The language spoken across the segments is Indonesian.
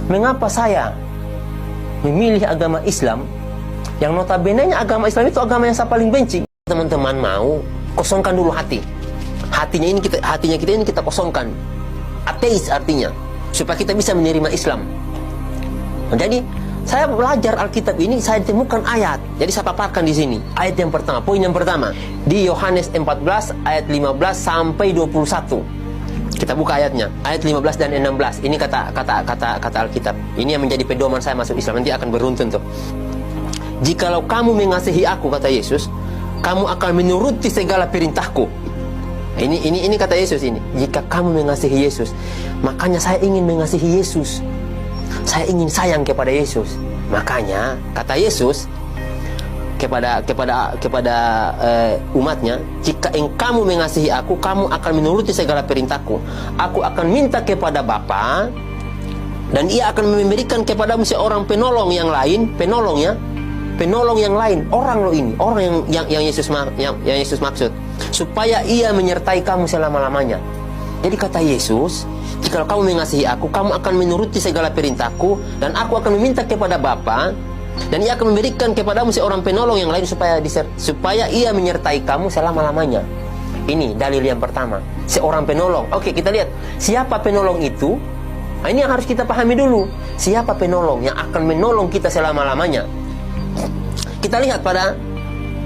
mengapa saya memilih agama Islam yang notabene-nya agama Islam itu agama yang saya paling benci? Teman-teman mau kosongkan dulu hati. Hatinya kita ini kita kosongkan. Ateis artinya, supaya kita bisa menerima Islam. Jadi saya belajar Alkitab ini, saya temukan ayat. Jadi saya paparkan di sini. Ayat yang pertama, poin yang pertama di Yohanes 14 ayat 15 sampai 21. Kita buka ayatnya, ayat 15 dan 16. Ini kata Alkitab. Ini yang menjadi pedoman saya masuk Islam. Nanti akan beruntun tuh. Jikalau kamu mengasihi aku, kata Yesus, kamu akan menuruti segala perintahku. Ini kata Yesus ini. Jika kamu mengasihi Yesus, makanya saya ingin mengasihi Yesus. Saya ingin sayang kepada Yesus. Makanya kata Yesus kepada umatnya, jika kamu mengasihi aku, kamu akan menuruti segala perintahku. Aku akan minta kepada Bapa, dan ia akan memberikan kepadamu seorang penolong yang lain, penolong yang lain, orang loh ini, orang yang Yesus maksud, supaya ia menyertai kamu selama-lamanya. Jadi kata Yesus, jika kamu mengasihi aku, kamu akan menuruti segala perintahku, dan aku akan meminta kepada Bapa, dan ia akan memberikan kepadamu seorang penolong yang lain supaya ia menyertai kamu selama-lamanya. Ini dalil yang pertama, seorang penolong. Oke, kita lihat siapa penolong itu. Nah, ini yang harus kita pahami dulu. Siapa penolong yang akan menolong kita selama-lamanya? Kita lihat pada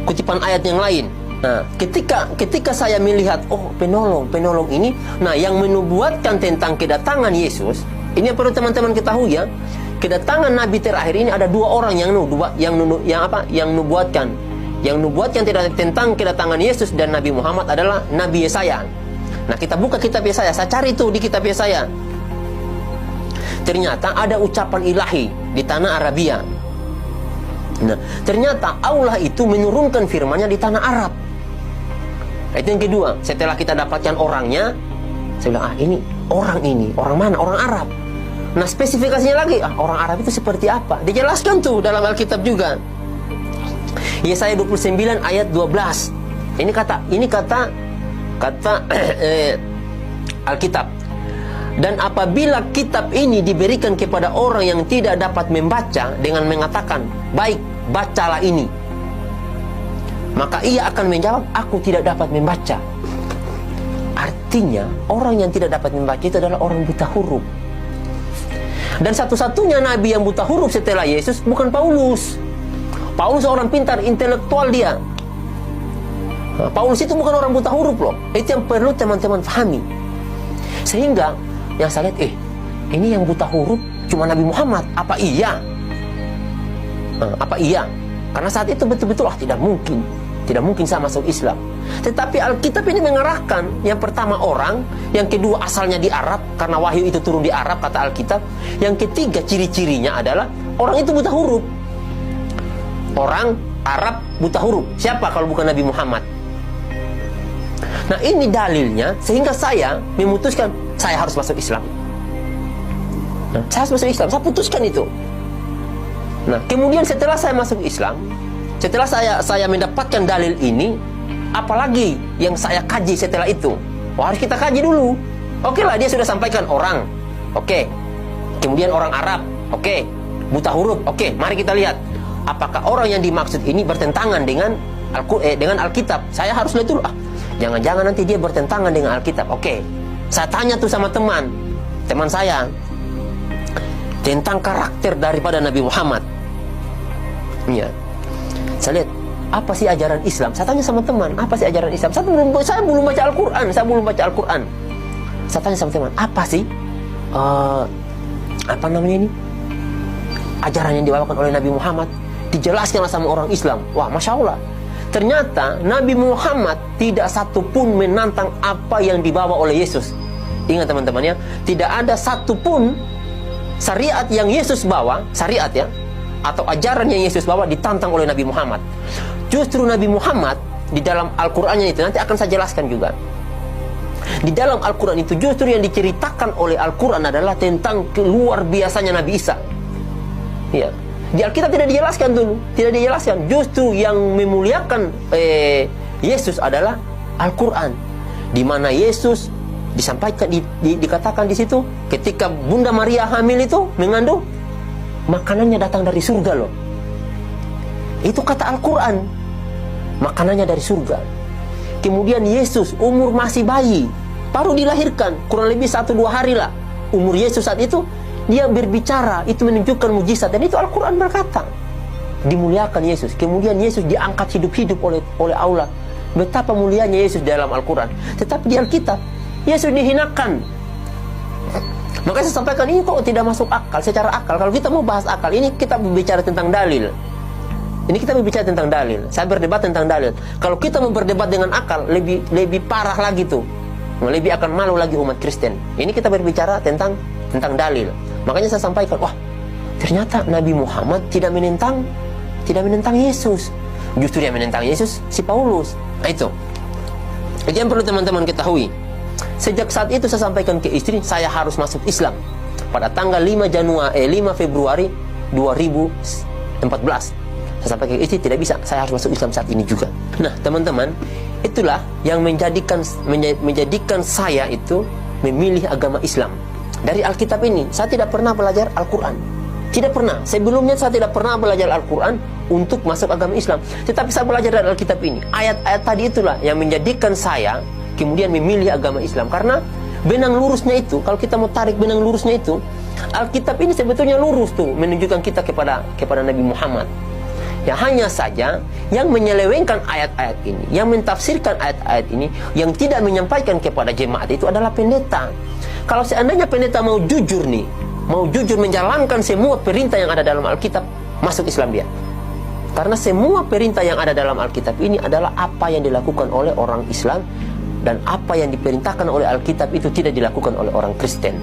kutipan ayat yang lain. Nah, ketika saya melihat, oh, penolong ini, nah, yang menubuatkan tentang kedatangan Yesus, ini yang perlu teman-teman ketahui ya. Kedatangan Nabi terakhir ini ada dua orang yang nubuatkan tentang kedatangan Yesus dan Nabi Muhammad adalah Nabi Yesaya. Nah, kita buka kitab Yesaya. Saya cari itu di kitab Yesaya. Ternyata ada ucapan ilahi di tanah Arabia. Nah, ternyata Allah itu menurunkan firman-Nya di tanah Arab. Itu yang kedua. Setelah kita dapatkan orangnya, saya bilang, orang mana? Orang Arab. Nah, spesifikasinya lagi, orang Arab itu seperti apa? Dijelaskan tuh dalam Alkitab juga. Yesaya 29 ayat 12. Ini kata Alkitab. Dan apabila kitab ini diberikan kepada orang yang tidak dapat membaca dengan mengatakan, baik, bacalah ini, maka ia akan menjawab, aku tidak dapat membaca. Artinya, orang yang tidak dapat membaca itu adalah orang buta huruf. Dan satu-satunya nabi yang buta huruf setelah Yesus bukan Paulus. Paulus orang pintar, intelektual dia. Nah, Paulus itu bukan orang buta huruf loh. Itu yang perlu teman-teman pahami. Sehingga yang saya lihat, ini yang buta huruf cuma Nabi Muhammad. Apa iya? Apa iya? Karena saat itu betul-betul tidak mungkin saya masuk Islam. Tetapi Alkitab ini mengarahkan, yang pertama orang, yang kedua asalnya di Arab karena wahyu itu turun di Arab kata Alkitab. Yang ketiga ciri-cirinya adalah orang itu buta huruf. Orang Arab buta huruf. Siapa kalau bukan Nabi Muhammad? Nah, ini dalilnya sehingga saya memutuskan saya harus masuk Islam. Nah, saya harus masuk Islam. Saya putuskan itu. Nah, kemudian setelah saya masuk Islam, setelah saya mendapatkan dalil ini, apalagi yang saya kaji setelah itu? Harus kita kaji dulu. Oke lah, dia sudah sampaikan orang. Oke. Kemudian orang Arab. Oke. Buta huruf. Oke, mari kita lihat. Apakah orang yang dimaksud ini bertentangan dengan Alkitab? Saya harus lihat dulu. Jangan-jangan nanti dia bertentangan dengan Alkitab. Oke. Saya tanya tuh sama teman saya tentang karakter daripada Nabi Muhammad. Ya. Saya lihat, apa sih ajaran Islam? Saya tanya sama teman, apa sih ajaran Islam? Saya belum baca Al-Quran. Saya tanya sama teman, apa sih ajaran yang dibawakan oleh Nabi Muhammad? Dijelaskan sama orang Islam. Wah, Masya Allah. Ternyata Nabi Muhammad tidak satupun menantang apa yang dibawa oleh Yesus. Ingat teman-teman ya, tidak ada satupun syariat yang Yesus bawa, syariat ya, atau ajaran yang Yesus bawa ditantang oleh Nabi Muhammad. Justru Nabi Muhammad di dalam Al-Qur'annya itu, nanti akan saya jelaskan juga. Di dalam Al-Qur'an itu justru yang diceritakan oleh Al-Qur'an adalah tentang luar biasanya Nabi Isa. Ya. Di Alkitab tidak dijelaskan dulu, tidak dijelaskan. Justru yang memuliakan Yesus adalah Al-Quran, di mana Yesus Disampaikan, dikatakan di situ, ketika Bunda Maria hamil itu mengandung, makanannya datang dari surga loh. Itu kata Al-Quran, makanannya dari surga. Kemudian Yesus umur masih bayi, baru dilahirkan, kurang lebih 1-2 hari lah umur Yesus saat itu, dia berbicara, itu menunjukkan mujizat. Dan itu Al-Quran berkata, dimuliakan Yesus. Kemudian Yesus diangkat hidup-hidup oleh Allah. Betapa mulianya Yesus dalam Al-Quran. Tetapi di Alkitab, Yesus dihinakan. Makanya saya sampaikan, ini kok tidak masuk akal, secara akal. Kalau kita mau bahas akal, ini kita berbicara tentang dalil. Ini kita berbicara tentang dalil. Saya berdebat tentang dalil. Kalau kita mau berdebat dengan akal, lebih parah lagi tuh. Lebih akan malu lagi umat Kristen. Ini kita berbicara tentang dalil. Makanya saya sampaikan, wah, ternyata Nabi Muhammad tidak menentang Yesus. Justru yang menentang Yesus si Paulus. Nah, itu yang perlu teman-teman ketahui. Sejak saat itu saya sampaikan ke istri, saya harus masuk Islam. Pada tanggal 5 Februari 2014. Saya sampaikan ke istri, tidak bisa, saya harus masuk Islam saat ini juga. Nah, teman-teman, itulah yang menjadikan saya itu memilih agama Islam. Dari Alkitab ini, saya tidak pernah belajar Al-Quran. Tidak pernah. Sebelumnya saya tidak pernah belajar Al-Quran untuk masuk agama Islam. Tetapi saya belajar dari Alkitab ini. Ayat-ayat tadi itulah yang menjadikan saya kemudian memilih agama Islam. Karena benang lurusnya itu, kalau kita mau tarik benang lurusnya itu, Alkitab ini sebetulnya lurus tuh, menunjukkan kita kepada Nabi Muhammad. Ya, hanya saja yang menyelewengkan ayat-ayat ini, yang mentafsirkan ayat-ayat ini, yang tidak menyampaikan kepada jemaat itu adalah pendeta. Kalau seandainya pendeta mau jujur nih, mau jujur menjalankan semua perintah yang ada dalam Alkitab, masuk Islam dia. Karena semua perintah yang ada dalam Alkitab ini adalah apa yang dilakukan oleh orang Islam, dan apa yang diperintahkan oleh Alkitab itu tidak dilakukan oleh orang Kristen.